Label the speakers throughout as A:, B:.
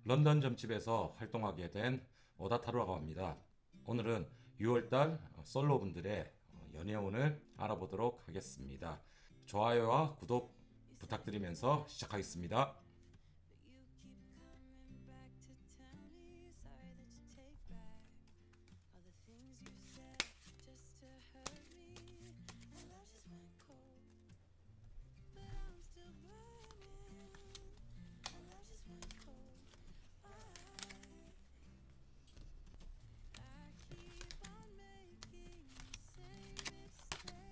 A: 런던 점집에서 활동하게 된 오다타루라고 합니다. 오늘은 6월달 솔로분들의 연애운을 알아보도록 하겠습니다. 좋아요와 구독 부탁드리면서 시작하겠습니다.
B: You keep coming back to tell me sorry that you take back all the things you said just to hurt me. And love just went cold, but I'm still burning. And love just went cold. I keep on making the same mistake.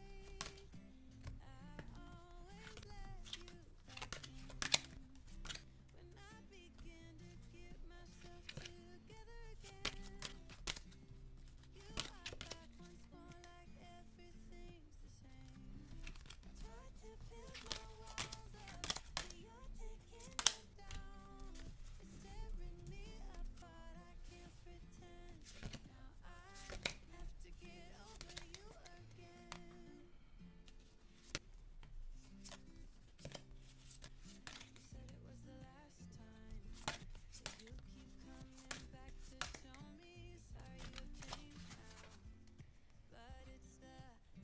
B: I always let you back in. When I begin to get myself together again, you are back once more like everything's the same. Try to build my walls up, but you're taking them down. It's tearing me apart, I can't pretend. Now I have to get over you again. You said it was the last time, but you keep coming back to show me sorry you've changed now. But it's the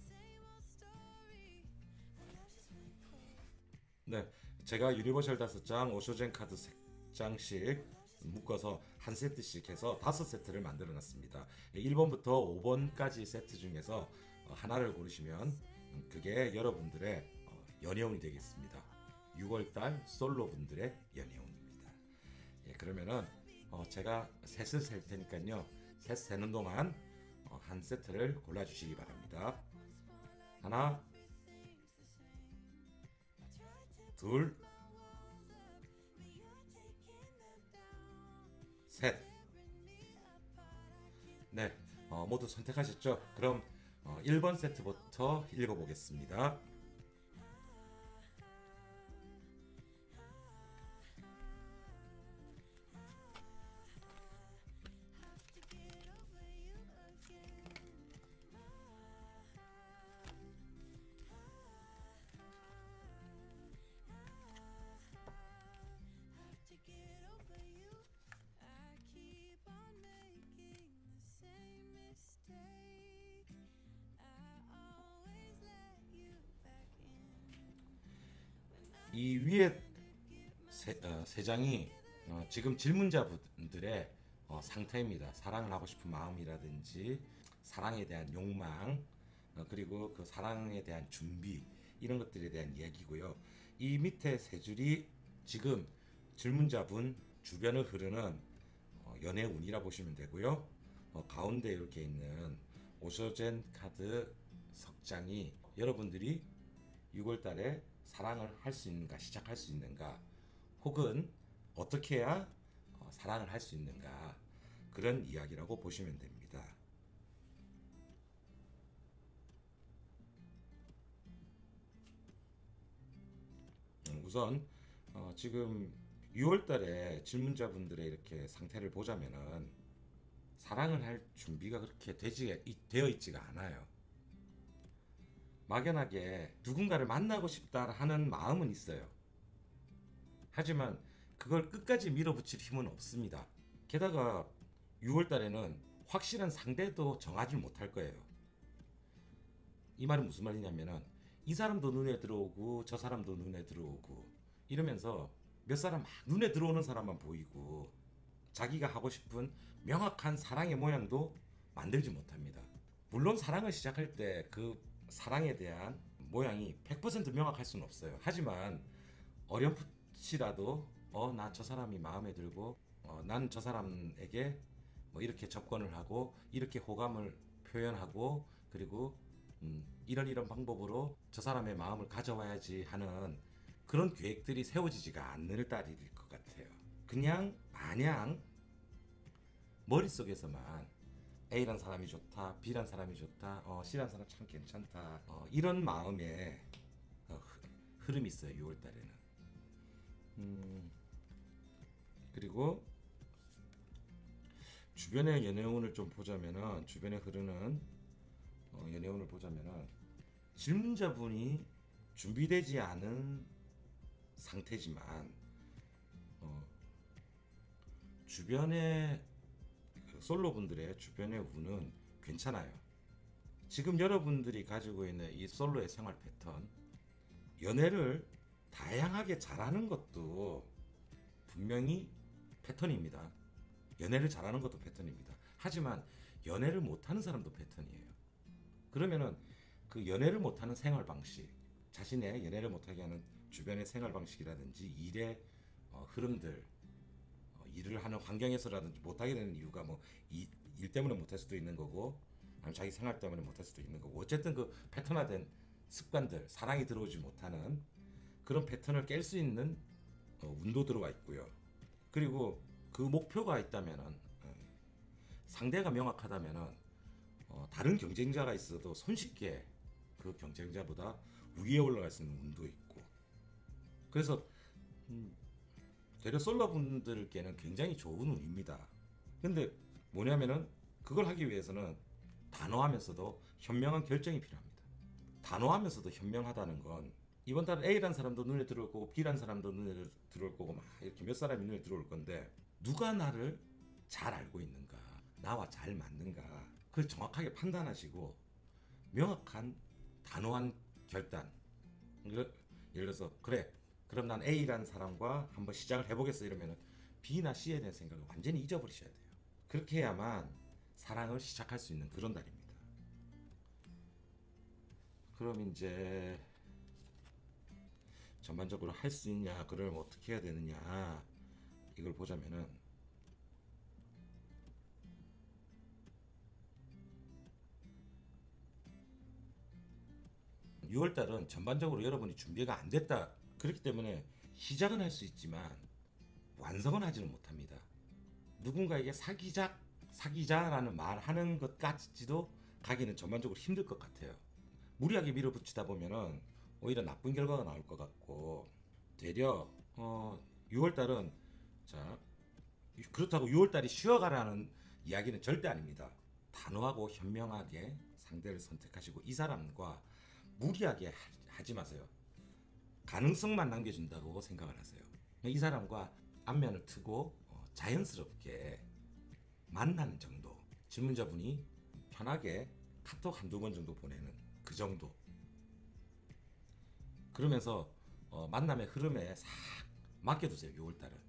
B: same old story, and love just went cold.
A: 네, 제가 유니버셜 5장, 오쇼젠 카드 3장씩 묶어서 한 세트씩 해서 5세트를 만들어 놨습니다. 1번부터 5번까지 세트 중에서 하나를 고르시면 그게 여러분들의 연애운이 되겠습니다. 6월달 솔로분들의 연애운입니다. 그러면은 제가 셋을 셀 테니까요. 셋 세는 동안 한 세트를 골라주시기 바랍니다. 하나, 둘, 셋. 네, 모두 선택하셨죠? 그럼 1번 세트부터 읽어보겠습니다.
B: To get over you again. Have to get over you. I keep on making the same mistake. I always let you back in.
A: 이 위에 세 장이 지금 질문자분들의 상태입니다. 사랑을 하고 싶은 마음이라든지 사랑에 대한 욕망, 그리고 그 사랑에 대한 준비, 이런 것들에 대한 이야기고요. 이 밑에 세 줄이 지금 질문자분 주변을 흐르는 연애운이라 보시면 되고요. 가운데 이렇게 있는 오쇼젠 카드 석장이 여러분들이 6월 달에 사랑을 할 수 있는가, 시작할 수 있는가, 혹은 어떻게 해야 사랑을 할 수 있는가, 그런 이야기라고 보시면 됩니다. 우선 지금 6월 달에 질문자분들의 이렇게 상태를 보자면은 사랑을 할 준비가 그렇게 되어 있지가 않아요. 막연하게 누군가를 만나고 싶다 하는 마음은 있어요. 하지만 그걸 끝까지 밀어붙일 힘은 없습니다. 게다가 6월 달에는 확실한 상대도 정하지 못할 거예요. 이 말은 무슨 말이냐면은 이 사람도 눈에 들어오고 저 사람도 눈에 들어오고 이러면서 몇 사람 막 눈에 들어오는 사람만 보이고 자기가 하고 싶은 명확한 사랑의 모양도 만들지 못합니다. 물론 사랑을 시작할 때 그 사랑에 대한 모양이 100% 명확할 수는 없어요. 하지만 어렴풋이라도 나 저 사람이 마음에 들고 난 저 사람에게 뭐 이렇게 접근을 하고 이렇게 호감을 표현하고 그리고 이런 방법으로 저 사람의 마음을 가져와야지 하는 그런 계획들이 세워지지가 않는 딸일 것 같아요. 그냥 마냥 머릿속에서만 A란 사람이 좋다, B란 사람이 좋다, C란 사람 참 괜찮다, 이런 마음의 흐름이 있어요. 6월 달에는. 그리고 주변의 연애운을 좀 보자면은, 주변에 흐르는 연애운을 보자면은 질문자분이 준비되지 않은 상태지만 주변의 그 솔로분들의 주변의 운은 괜찮아요. 지금 여러분들이 가지고 있는 이 솔로의 생활 패턴, 연애를 다양하게 잘하는 것도 분명히 패턴입니다. 연애를 잘하는 것도 패턴입니다. 하지만 연애를 못하는 사람도 패턴이에요. 그러면은 그 연애를 못하는 생활 방식, 자신의 연애를 못하게 하는 주변의 생활 방식이라든지 일의 흐름들, 일을 하는 환경에서라든지 못하게 되는 이유가 뭐 일 때문에 못할 수도 있는 거고, 아니면 자기 생활 때문에 못할 수도 있는 거고, 어쨌든 그 패턴화된 습관들, 사랑이 들어오지 못하는 그런 패턴을 깰 수 있는 운도 들어와 있고요. 그리고 그 목표가 있다면은, 상대가 명확하다면은, 다른 경쟁자가 있어도 손쉽게 그 경쟁자보다 위에 올라갈 수 있는 운도 있고, 그래서 되려 솔로분들께는 굉장히 좋은 운입니다. 근데 뭐냐면은 그걸 하기 위해서는 단호하면서도 현명한 결정이 필요합니다. 단호하면서도 현명하다는 건 이번 달 A라는 사람도 눈에 들어올 거고 B라는 사람도 눈에 들어올 거고 막 이렇게 몇 사람이 눈에 들어올 건데, 누가 나를 잘 알고 있는가, 나와 잘 맞는가, 그걸 정확하게 판단하시고 명확한 단호한 결단. 예를 들어서 그래, 그럼 난 A라는 사람과 한번 시작을 해보겠어 이러면은 B나 C에 대한 생각을 완전히 잊어버리셔야 돼요. 그렇게 해야만 사랑을 시작할 수 있는 그런 달입니다. 그럼 이제 전반적으로 할 수 있냐, 그럼 어떻게 해야 되느냐, 이걸 보자면은, 6월달은 전반적으로 여러분이 준비가 안 됐다, 그렇기 때문에 시작은 할 수 있지만 완성은 하지는 못합니다. 누군가에게 사귀자라는 말 하는 것까지도 가기는 전반적으로 힘들 것 같아요. 무리하게 밀어붙이다 보면은 오히려 나쁜 결과가 나올 것 같고, 되려 6월달은, 자, 그렇다고 6월달이 쉬어가라는 이야기는 절대 아닙니다. 단호하고 현명하게 상대를 선택하시고 이 사람과 무리하게 하지 마세요. 가능성만 남겨준다고 생각을 하세요. 이 사람과 안면을 트고 자연스럽게 만나는 정도, 질문자분이 편하게 카톡 한두 번 정도 보내는 그 정도. 그러면서 만남의 흐름에 싹 맡겨두세요, 6월달은.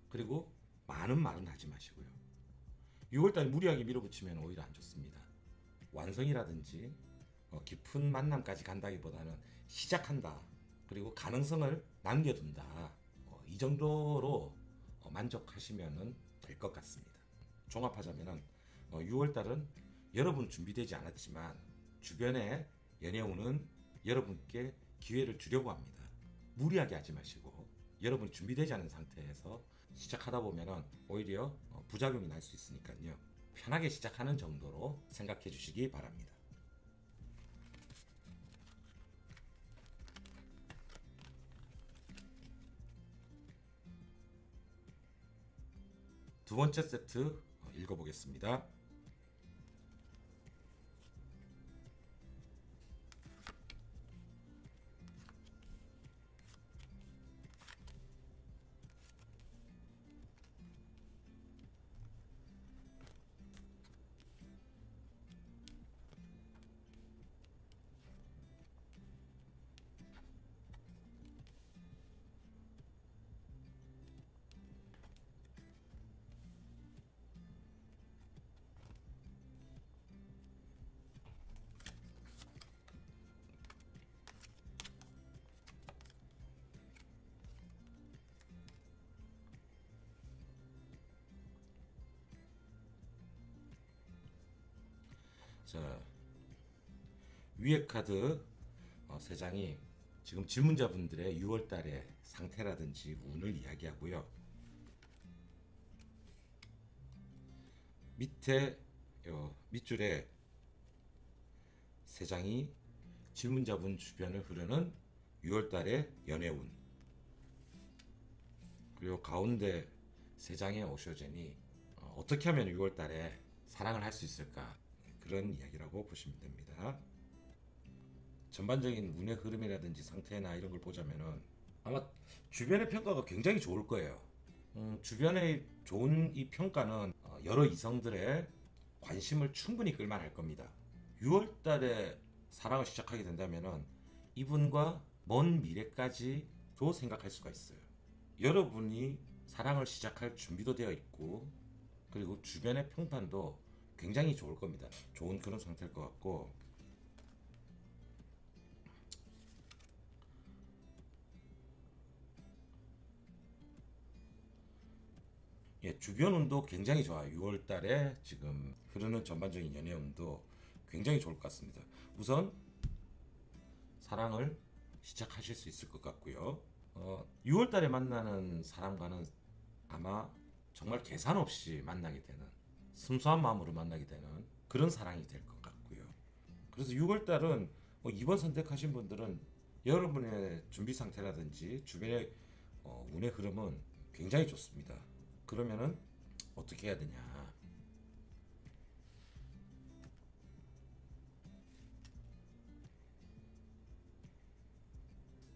A: 그리고 많은 말은 하지 마시고요. 6월달에 무리하게 밀어붙이면 오히려 안 좋습니다. 완성이라든지 깊은 만남까지 간다기보다는 시작한다, 그리고 가능성을 남겨둔다, 이 정도로 만족하시면 될 것 같습니다. 종합하자면 6월달은 여러분 준비되지 않았지만 주변에 연애운은 여러분께 기회를 주려고 합니다. 무리하게 하지 마시고 여러분이 준비되지 않은 상태에서 시작하다 보면 오히려 부작용이 날 수 있으니까요. 편하게 시작하는 정도로 생각해 주시기 바랍니다. 두 번째 세트 읽어보겠습니다. 자, 위에 카드 세 장이 지금 질문자분들의 6월달의 상태라든지 운을 이야기하고요. 밑에 밑줄에 세 장이 질문자분 주변을 흐르는 6월달의 연애운, 그리고 가운데 세 장의 오쇼젠이 어떻게 하면 6월달에 사랑을 할 수 있을까, 그런 이야기라고 보시면 됩니다. 전반적인 운의 흐름이라든지 상태나 이런 걸 보자면은 아마 주변의 평가가 굉장히 좋을 거예요. 주변의 좋은 이 평가는 여러 이성들의 관심을 충분히 끌만할 겁니다. 6월 달에 사랑을 시작하게 된다면은 이분과 먼 미래까지도 생각할 수가 있어요. 여러분이 사랑을 시작할 준비도 되어 있고, 그리고 주변의 평판도 굉장히 좋을 겁니다. 좋은 그런 상태일 것 같고, 예, 주변 운도 굉장히 좋아요. 6월 달에 지금 흐르는 전반적인 연애 운도 굉장히 좋을 것 같습니다. 우선 사랑을 시작하실 수 있을 것 같고요. 6월 달에 만나는 사람과는 아마 정말 계산 없이 만나게 되는, 순수한 마음으로 만나게 되는 그런 사랑이 될 것 같고요. 그래서 6월 달은 2번 선택하신 분들은 여러분의 준비 상태라든지 주변의 운의 흐름은 굉장히 좋습니다. 그러면은 어떻게 해야 되냐?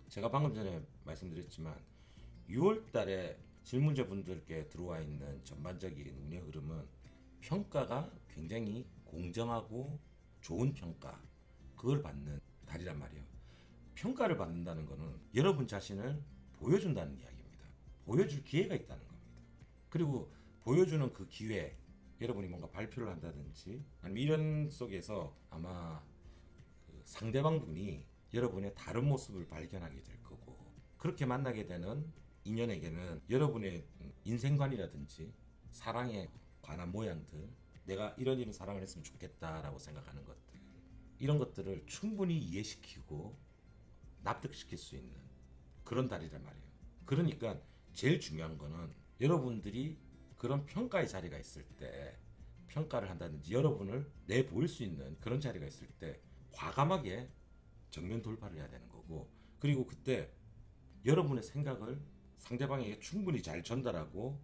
A: 제가 방금 전에 말씀드렸지만 6월 달에 질문자분들께 들어와 있는 전반적인 운의 흐름은 평가가 굉장히 공정하고 좋은 평가, 그걸 받는 달이란 말이에요. 평가를 받는다는 것은 여러분 자신을 보여준다는 이야기입니다. 보여줄 기회가 있다는 겁니다. 그리고 보여주는 그 기회, 여러분이 뭔가 발표를 한다든지 아니면 이런 속에서 아마 그 상대방 분이 여러분의 다른 모습을 발견하게 될 거고, 그렇게 만나게 되는 인연에게는 여러분의 인생관이라든지 사랑에 관한 모양들, 내가 이런 사랑을 했으면 좋겠다라고 생각하는 것들, 이런 것들을 충분히 이해시키고 납득시킬 수 있는 그런 달이란 말이에요. 그러니까 제일 중요한 거는 여러분들이 그런 평가의 자리가 있을 때, 평가를 한다든지 여러분을 내보일 수 있는 그런 자리가 있을 때 과감하게 정면 돌파를 해야 되는 거고, 그리고 그때 여러분의 생각을 상대방에게 충분히 잘 전달하고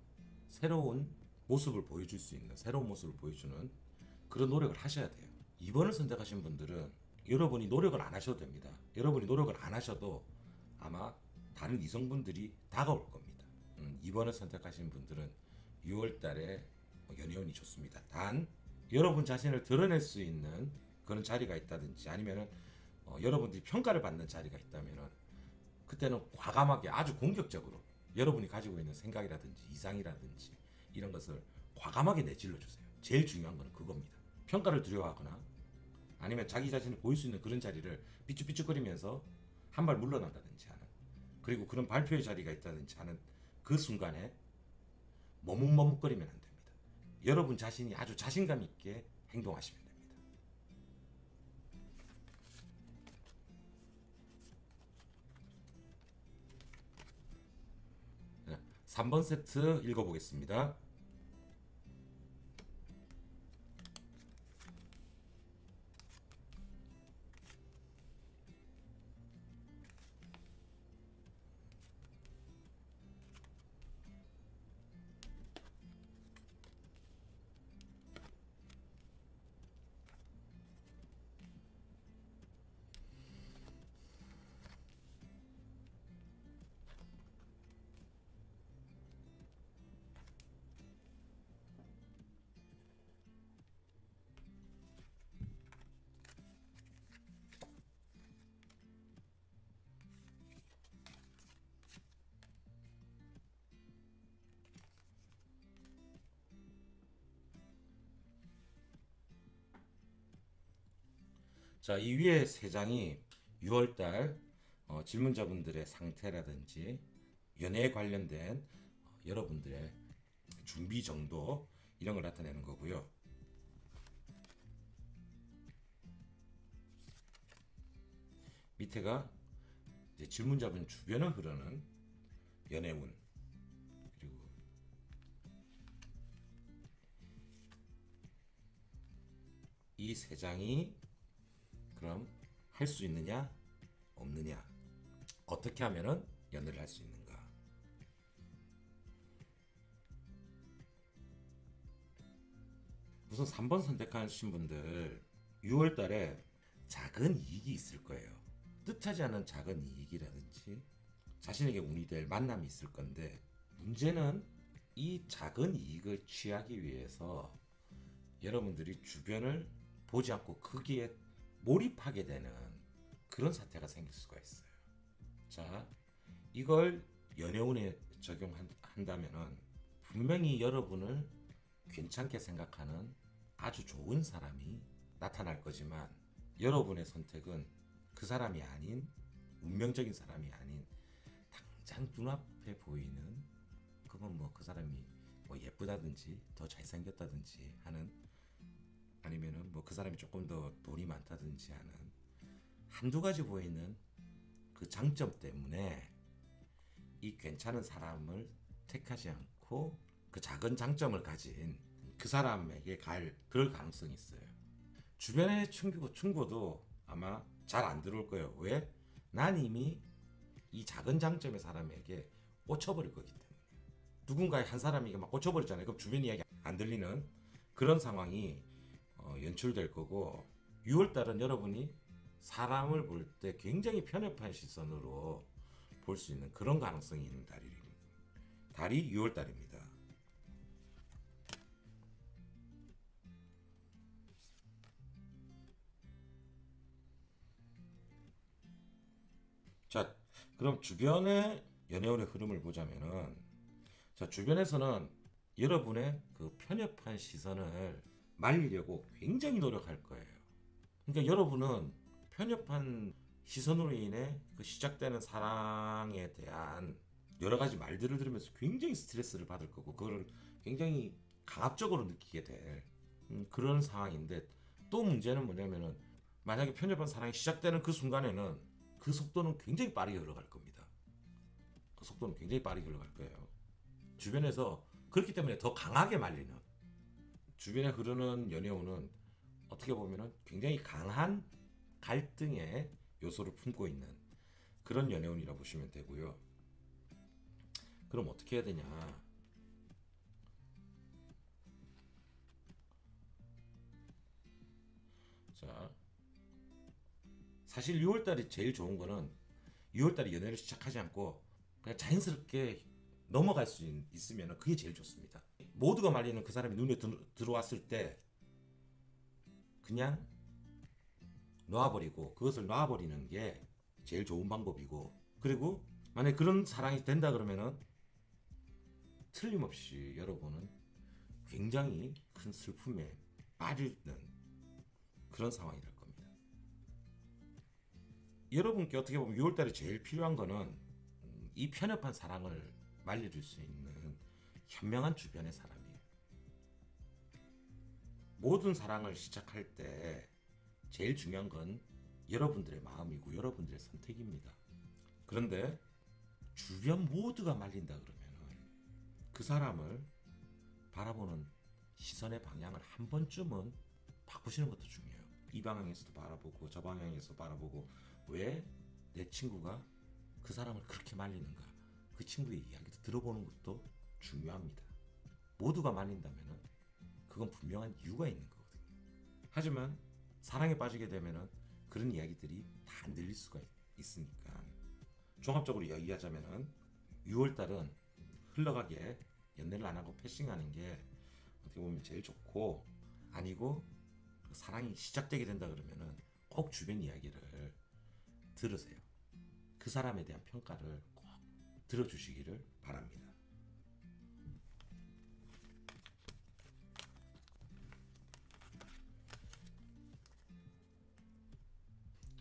A: 새로운 모습을 보여줄 수 있는, 새로운 모습을 보여주는 그런 노력을 하셔야 돼요. 2번을 선택하신 분들은 여러분이 노력을 안 하셔도 됩니다. 여러분이 노력을 안 하셔도 아마 다른 이성분들이 다가올 겁니다. 2번을 선택하신 분들은 6월 달에 연애운이 좋습니다. 단 여러분 자신을 드러낼 수 있는 그런 자리가 있다든지 아니면은 여러분들이 평가를 받는 자리가 있다면은 그때는 과감하게, 아주 공격적으로 여러분이 가지고 있는 생각이라든지 이상이라든지 이런 것을 과감하게 내질러 주세요. 제일 중요한 거는 그겁니다. 평가를 두려워하거나 아니면 자기 자신을 보일 수 있는 그런 자리를 삐죽삐죽거리면서 한 발 물러난다든지 하는, 그리고 그런 발표의 자리가 있다든지 하는 그 순간에 머뭇머뭇거리면 안 됩니다. 여러분 자신이 아주 자신감 있게 행동하시면 됩니다. 3번 세트 읽어보겠습니다. 자, 이 위에 세 장이 6월달 질문자분들의 상태라든지 연애에 관련된 여러분들의 준비 정도, 이런 걸 나타내는 거고요. 밑에가 이제 질문자분 주변을 흐르는 연애운, 그리고 이 세 장이 그럼 할 수 있느냐 없느냐, 어떻게 하면은 연애를 할 수 있는가. 우선 3번 선택하신 분들 6월 달에 작은 이익이 있을 거예요. 뜻하지 않은 작은 이익이라든지 자신에게 운이 될 만남이 있을 건데, 문제는 이 작은 이익을 취하기 위해서 여러분들이 주변을 보지 않고 거기에 몰입하게 되는 그런 사태가 생길 수가 있어요. 자, 이걸 연애운에 적용한다면은 분명히 여러분을 괜찮게 생각하는 아주 좋은 사람이 나타날 거지만 여러분의 선택은 그 사람이 아닌, 운명적인 사람이 아닌 당장 눈앞에 보이는, 그건 뭐 그 사람이 뭐 예쁘다든지 더 잘생겼다든지 하는, 아니면은 뭐 그 사람이 조금 더 돈이 많다든지 하는 한두 가지 보이는 그 장점 때문에 이 괜찮은 사람을 택하지 않고 그 작은 장점을 가진 그 사람에게 그럴 가능성이 있어요. 주변의 충고도 아마 잘 안 들어올 거예요. 왜? 난 이미 이 작은 장점의 사람에게 꽂혀버릴 거기 때문에. 누군가의 한 사람에게 막 꽂혀버리잖아요. 그럼 주변 이야기 안 들리는 그런 상황이 연출될 거고, 6월달은 여러분이 사람을 볼 때 굉장히 편협한 시선으로 볼 수 있는 그런 가능성이 있는 달이 6월달입니다. 자, 그럼 주변의 연애운의 흐름을 보자면은, 자, 주변에서는 여러분의 그 편협한 시선을 말리려고 굉장히 노력할 거예요. 그러니까 여러분은 편협한 시선으로 인해 그 시작되는 사랑에 대한 여러 가지 말들을 들으면서 굉장히 스트레스를 받을 거고, 그거를 굉장히 강압적으로 느끼게 될 그런 상황인데, 또 문제는 뭐냐면은 만약에 편협한 사랑이 시작되는 그 순간에는 그 속도는 굉장히 빠르게 흘러갈 겁니다. 그 속도는 굉장히 빠르게 흘러갈 거예요. 주변에서 그렇기 때문에 더 강하게 말리는, 주변에 흐르는 연애운은 어떻게 보면은 굉장히 강한 갈등의 요소를 품고 있는 그런 연애운이라고 보시면 되고요. 그럼 어떻게 해야 되냐? 자, 사실 6월달이 제일 좋은 거는 6월달에 연애를 시작하지 않고 그냥 자연스럽게 넘어갈 수 있으면 그게 제일 좋습니다. 모두가 말리는 그 사람이 눈에 들어왔을 때 그냥 놔버리고, 그것을 놔버리는 게 제일 좋은 방법이고, 그리고 만약에 그런 사랑이 된다 그러면은 틀림없이 여러분은 굉장히 큰 슬픔에 빠지는 그런 상황이 될 겁니다. 여러분께 어떻게 보면 6월달에 제일 필요한 거는 이 편협한 사랑을 말려줄 수 있는 현명한 주변의 사람이에요. 모든 사랑을 시작할 때 제일 중요한 건 여러분들의 마음이고 여러분들의 선택입니다. 그런데 주변 모두가 말린다 그러면 그 사람을 바라보는 시선의 방향을 한 번쯤은 바꾸시는 것도 중요해요. 이 방향에서도 바라보고 저 방향에서 바라보고, 왜 내 친구가 그 사람을 그렇게 말리는가, 그 친구의 이야기도 들어보는 것도 중요합니다. 모두가 말린다면 그건 분명한 이유가 있는 거거든요. 하지만 사랑에 빠지게 되면 그런 이야기들이 다 안 들릴 수가 있으니까, 종합적으로 이야기하자면 6월달은 흘러가게 연애를 안 하고 패싱하는 게 어떻게 보면 제일 좋고, 아니고 사랑이 시작되게 된다 그러면은 꼭 주변 이야기를 들으세요. 그 사람에 대한 평가를 꼭 들어주시기를 바랍니다.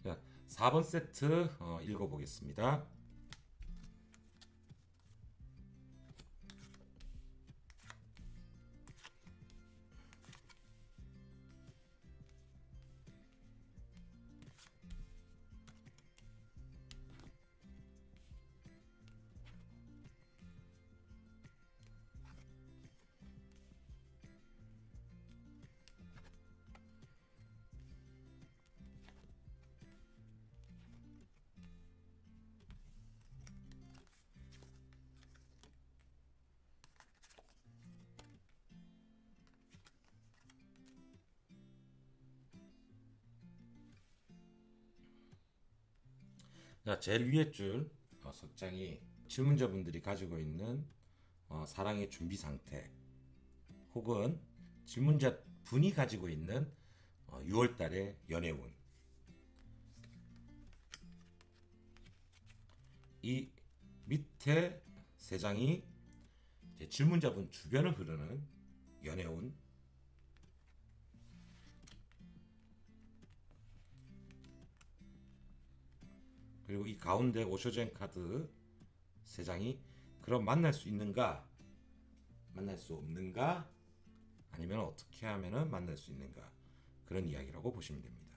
A: 자, 4번 세트 읽어보겠습니다. 자, 제일 위에 줄 석장이 질문자분들이 가지고 있는 사랑의 준비 상태, 혹은 질문자 분이 가지고 있는 6월달의 연애운, 이 밑에 세 장이 이제 질문자분 주변을 흐르는 연애운, 그리고 이 가운데 오쇼젠 카드 세 장이 그럼 만날 수 있는가, 만날 수 없는가, 아니면 어떻게 하면은 만날 수 있는가, 그런 이야기라고 보시면 됩니다.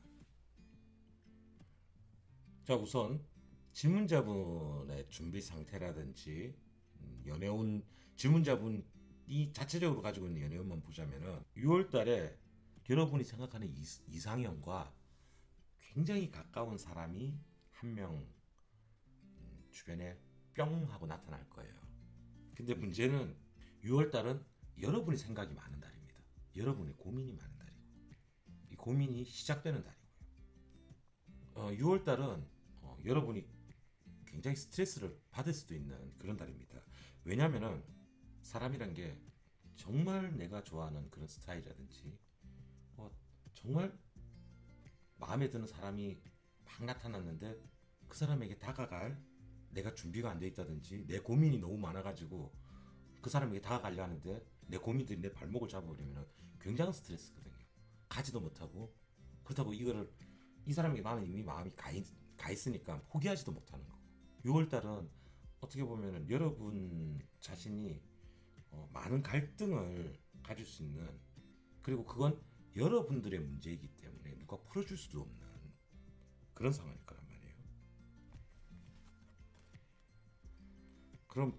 A: 자, 우선 질문자분의 준비 상태라든지 연애운, 질문자분이 자체적으로 가지고 있는 연애운만 보자면은 6월달에 여러분이 생각하는 이상형과 굉장히 가까운 사람이 한 명 주변에 뿅 하고 나타날 거예요. 근데 문제는 6월달은 여러분이 생각이 많은 달입니다. 여러분의 고민이 많은 달이고, 이 고민이 시작되는 달이고요. 6월달은 여러분이 굉장히 스트레스를 받을 수도 있는 그런 달입니다. 왜냐면은 사람이란 게 정말 내가 좋아하는 그런 스타일이라든지 정말 마음에 드는 사람이 막 나타났는데 그 사람에게 다가갈 내가 준비가 안 돼 있다든지 내 고민이 너무 많아가지고 그 사람에게 다가가려 하는데 내 고민들이 내 발목을 잡아버리면 굉장한 스트레스거든요. 가지도 못하고, 그렇다고 이거를 이 사람에게 나는 이미 마음이 가 있으니까 포기하지도 못하는 거고. 6월달은 어떻게 보면 여러분 자신이 많은 갈등을 가질 수 있는, 그리고 그건 여러분들의 문제이기 때문에 누가 풀어줄 수도 없는 그런 상황일 거란 말이에요. 그럼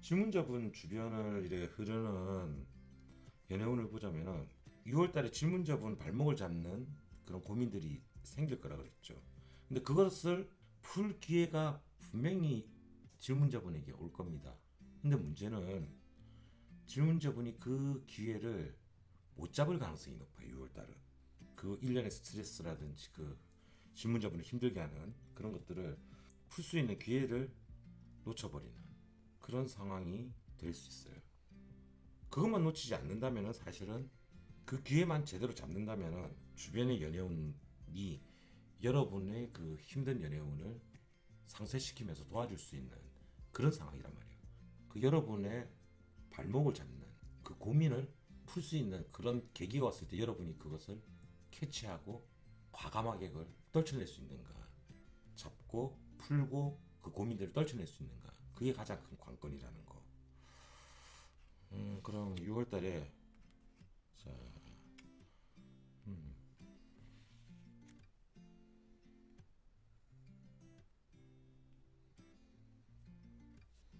A: 질문자분 주변을 이렇게 흐르는 연애운을 보자면은 6월달에 질문자분 발목을 잡는 그런 고민들이 생길 거라 그랬죠. 근데 그것을 풀 기회가 분명히 질문자분에게 올 겁니다. 근데 문제는 질문자분이 그 기회를 못 잡을 가능성이 높아요. 6월달은 그 일련의 스트레스라든지 그 질문자분을 힘들게 하는 그런 것들을 풀 수 있는 기회를 놓쳐버리는 그런 상황이 될 수 있어요. 그것만 놓치지 않는다면 사실은 그 기회만 제대로 잡는다면 주변의 연애운이 여러분의 그 힘든 연애운을 상쇄시키면서 도와줄 수 있는 그런 상황이란 말이에요. 그 여러분의 발목을 잡는 그 고민을 풀 수 있는 그런 계기가 왔을 때 여러분이 그것을 캐치하고 과감하게 그걸 떨쳐낼 수 있는가, 잡고 풀고 그 고민들을 떨쳐낼 수 있는가, 그게 가장 큰 관건이라는 거. 그럼 6월달에 자,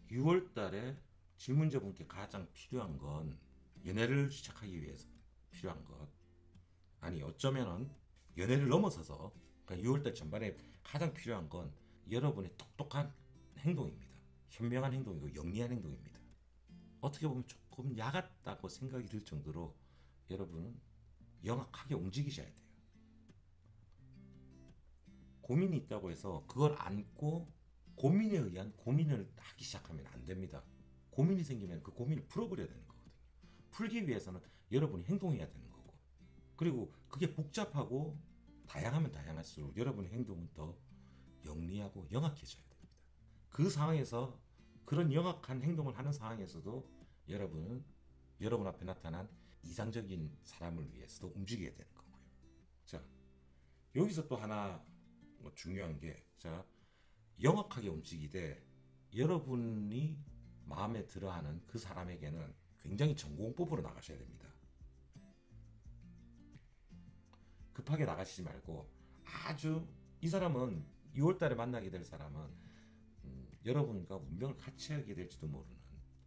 A: 6월달에 질문자분께 가장 필요한 건, 연애를 시작하기 위해서 필요한 것, 아니 어쩌면은 연애를 넘어서서 그러니까 6월달 전반에 가장 필요한 건 여러분의 똑똑한 행동입니다. 현명한 행동이고 영리한 행동입니다. 어떻게 보면 조금 야같다고 생각이 들 정도로 여러분은 영악하게 움직이셔야 돼요. 고민이 있다고 해서 그걸 안고 고민에 의한 고민을 하기 시작하면 안 됩니다. 고민이 생기면 그 고민을 풀어버려야 되는 거거든요. 풀기 위해서는 여러분이 행동해야 되는 거고, 그리고 그게 복잡하고 다양하면 다양할수록 여러분의 행동은 더 영리하고 영악해져야 됩니다. 그 상황에서, 그런 영악한 행동을 하는 상황에서도 여러분은 여러분 앞에 나타난 이상적인 사람을 위해서도 움직여야 되는 거고요. 자, 여기서 또 하나 중요한 게, 자, 영악하게 움직이되 여러분이 마음에 들어하는 그 사람에게는 굉장히 전공법으로 나가셔야 됩니다. 급하게 나가시지 말고 아주, 이 사람은 6월달에 만나게 될 사람은 여러분과 운명을 같이 하게 될지도 모르는,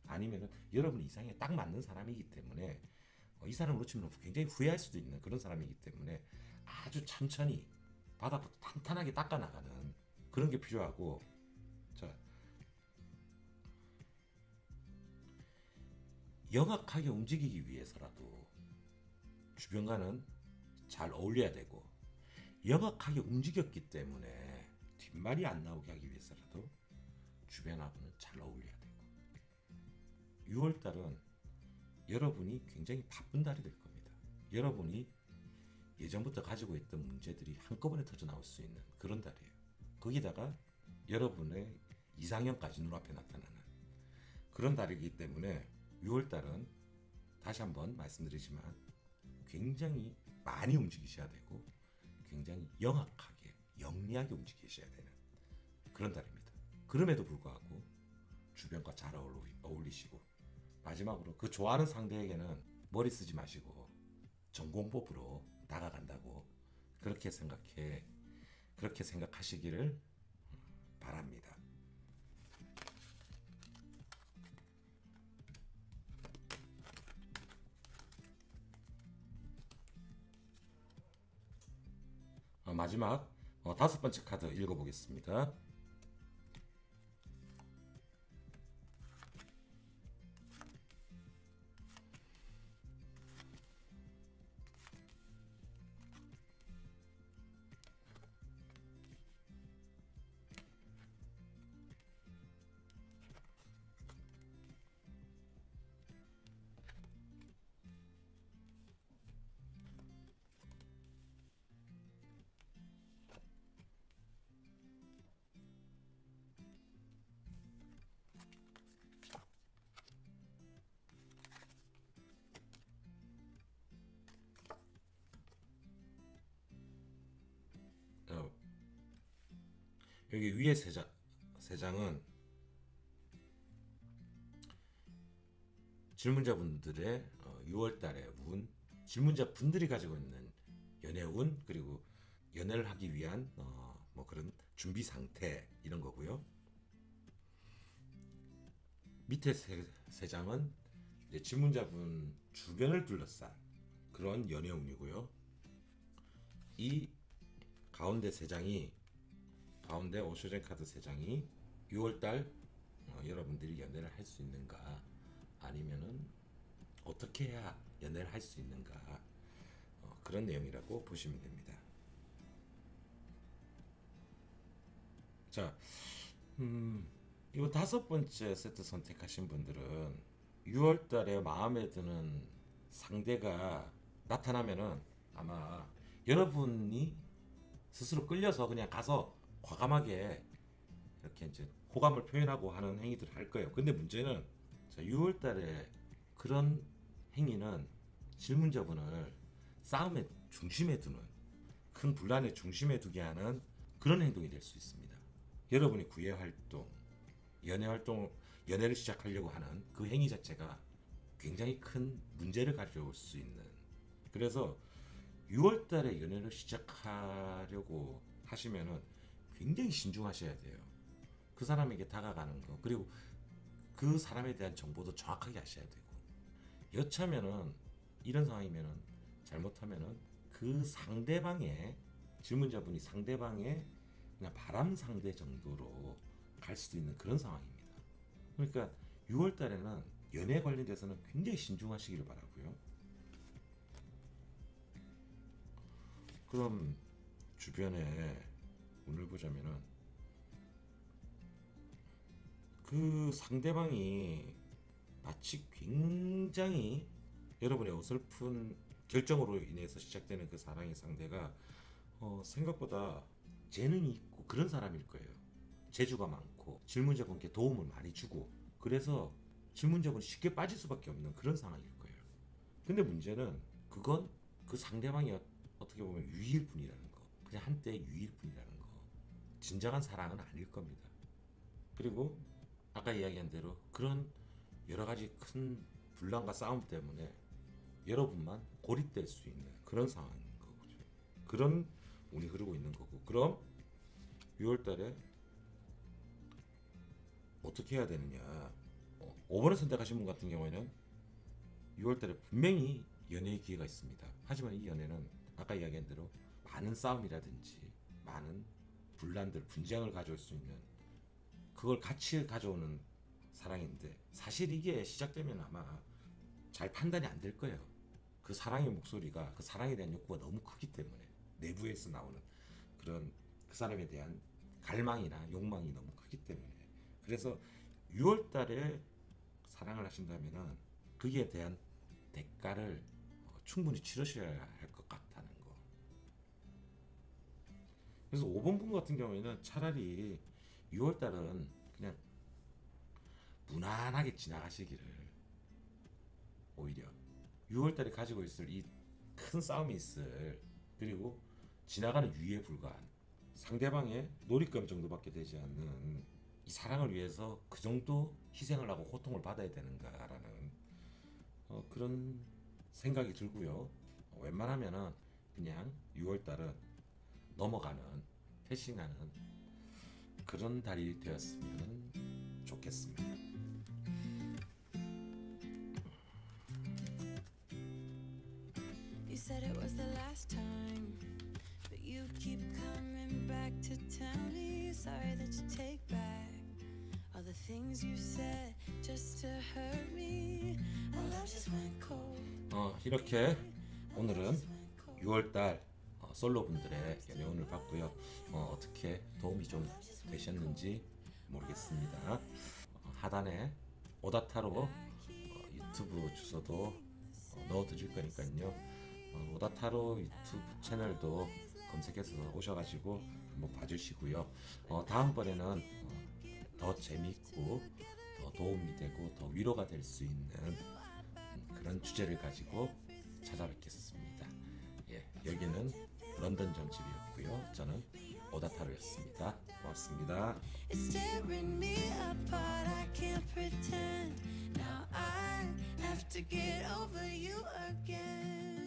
A: 아니면 여러분 이상에 딱 맞는 사람이기 때문에 이 사람을 놓치면 굉장히 후회할 수도 있는 그런 사람이기 때문에 아주 천천히 바닥부터 탄탄하게 닦아나가는 그런 게 필요하고, 자, 영악하게 움직이기 위해서라도 주변과는 잘 어울려야 되고, 영악하게 움직였기 때문에 뒷말이 안 나오게 하기 위해서라도 주변하고는 잘 어울려야 되고, 6월달은 여러분이 굉장히 바쁜 달이 될 겁니다. 여러분이 예전부터 가지고 있던 문제들이 한꺼번에 터져 나올 수 있는 그런 달이에요. 거기다가 여러분의 이상형까지 눈앞에 나타나는 그런 달이기 때문에 6월달은 다시 한번 말씀드리지만 굉장히 많이 움직이셔야 되고 굉장히 영악하게 영리하게 움직이셔야 되는 그런 달입니다. 그럼에도 불구하고 주변과 잘 어울리시고, 마지막으로 그 좋아하는 상대에게는 머리 쓰지 마시고 전공법으로 다가간다고 그렇게 생각하시기를 바랍니다. 마지막 5번째 카드 읽어보겠습니다. 여기 위에 세 장은 질문자분들의 6월달의 운, 질문자분들이 가지고 있는 연애 운, 그리고 연애를 하기 위한 뭐 그런 준비 상태 이런 거고요. 밑에 세 장은 이제 질문자분 주변을 둘러싼 그런 연애 운이고요. 이 가운데 세 장이, 가운데 오쇼젠 카드 세 장이 6월달 여러분들이 연애를 할 수 있는가, 아니면은 어떻게 해야 연애를 할 수 있는가, 그런 내용이라고 보시면 됩니다. 자, 이 5번째 세트 선택하신 분들은 6월달에 마음에 드는 상대가 나타나면은 아마 여러분이 스스로 끌려서 그냥 가서 과감하게 이렇게 이제 호감을 표현하고 하는 행위들을 할 거예요. 근데 문제는 6월달에 그런 행위는 질문자분을 싸움의 중심에 두는, 큰 분란의 중심에 두게 하는 그런 행동이 될 수 있습니다. 여러분이 구애 활동, 연애를 시작하려고 하는 그 행위 자체가 굉장히 큰 문제를 가져올 수 있는, 그래서 6월달에 연애를 시작하려고 하시면은 굉장히 신중하셔야 돼요. 그 사람에게 다가가는 거, 그리고 그 사람에 대한 정보도 정확하게 하셔야 되고, 여차면은 이런 상황이면은 잘못하면은 그 상대방의, 질문자분이 상대방의 그냥 바람 상대 정도로 갈 수도 있는 그런 상황입니다. 그러니까 6월 달에는 연애 관련돼서는 굉장히 신중하시기를 바라고요. 그럼 주변에 운을 보자면은 그 상대방이 마치 굉장히 여러분의 어설픈 결정으로 인해서 시작되는 그 사랑의 상대가 생각보다 재능이 있고 그런 사람일 거예요. 재주가 많고 질문자분께 도움을 많이 주고, 그래서 질문자분이 쉽게 빠질 수밖에 없는 그런 상황일 거예요. 근데 문제는 그건 그 상대방이 어떻게 보면 유일 뿐이라는 거, 그냥 한때 유일 뿐이라는 거, 진정한 사랑은 아닐 겁니다. 그리고 아까 이야기한 대로 그런 여러 가지 큰 분란과 싸움 때문에 여러분만 고립될 수 있는 그런 상황인 거죠. 그런 운이 흐르고 있는 거고, 그럼 6월달에 어떻게 해야 되느냐? 5번을 선택하신 분 같은 경우에는 6월달에 분명히 연애의 기회가 있습니다. 하지만 이 연애는 아까 이야기한 대로 많은 싸움이라든지 많은 분란들, 분쟁을 가져올 수 있는, 그걸 같이 가져오는 사랑인데, 사실 이게 시작되면 아마 잘 판단이 안 될 거예요. 그 사랑의 목소리가, 그 사랑에 대한 욕구가 너무 크기 때문에. 내부에서 나오는 그런 그 사람에 대한 갈망이나 욕망이 너무 크기 때문에. 그래서 6월 달에 사랑을 하신다면은 거기에 대한 대가를 충분히 치르셔야 할 것 같다는 거. 그래서 5번 분 같은 경우에는 차라리 6월 달은 그냥 무난하게 지나가시기를, 오히려 6월 달에 가지고 있을 이 큰 싸움이 있을, 그리고 지나가는 유예에 불과한 상대방의 놀잇감 정도밖에 되지 않는 이 사랑을 위해서 그 정도 희생을 하고 고통을 받아야 되는가라는 그런 생각이 들고요. 웬만하면은 그냥 6월 달은 넘어가는, 패싱하는 그런 달이 되었으면 좋겠습니다.
B: You said it was the last time, but you keep coming back to tell me sorry that you take back all the things you said just to hurt me. Our love just went cold.
A: 이렇게 오늘은 6월달 솔로 분들의 연애운을 봤고요. 어떻게 도움이 좀 되셨는지 모르겠습니다. 하단에 오다타로 유튜브 주소도 넣어드릴 거니까요. 오다타로 유튜브 채널도 검색해서 오셔가지고 한번 봐주시고요. 다음번에는 더 재밌고 더 도움이 되고 더 위로가 될 수 있는 그런 주제를 가지고 찾아뵙겠습니다. 예, 여기는 런던 점집이었고요. 저는 오다타로였습니다. 고맙습니다.
B: It's tearing me apart. I can't pretend. Now I have to get over you again.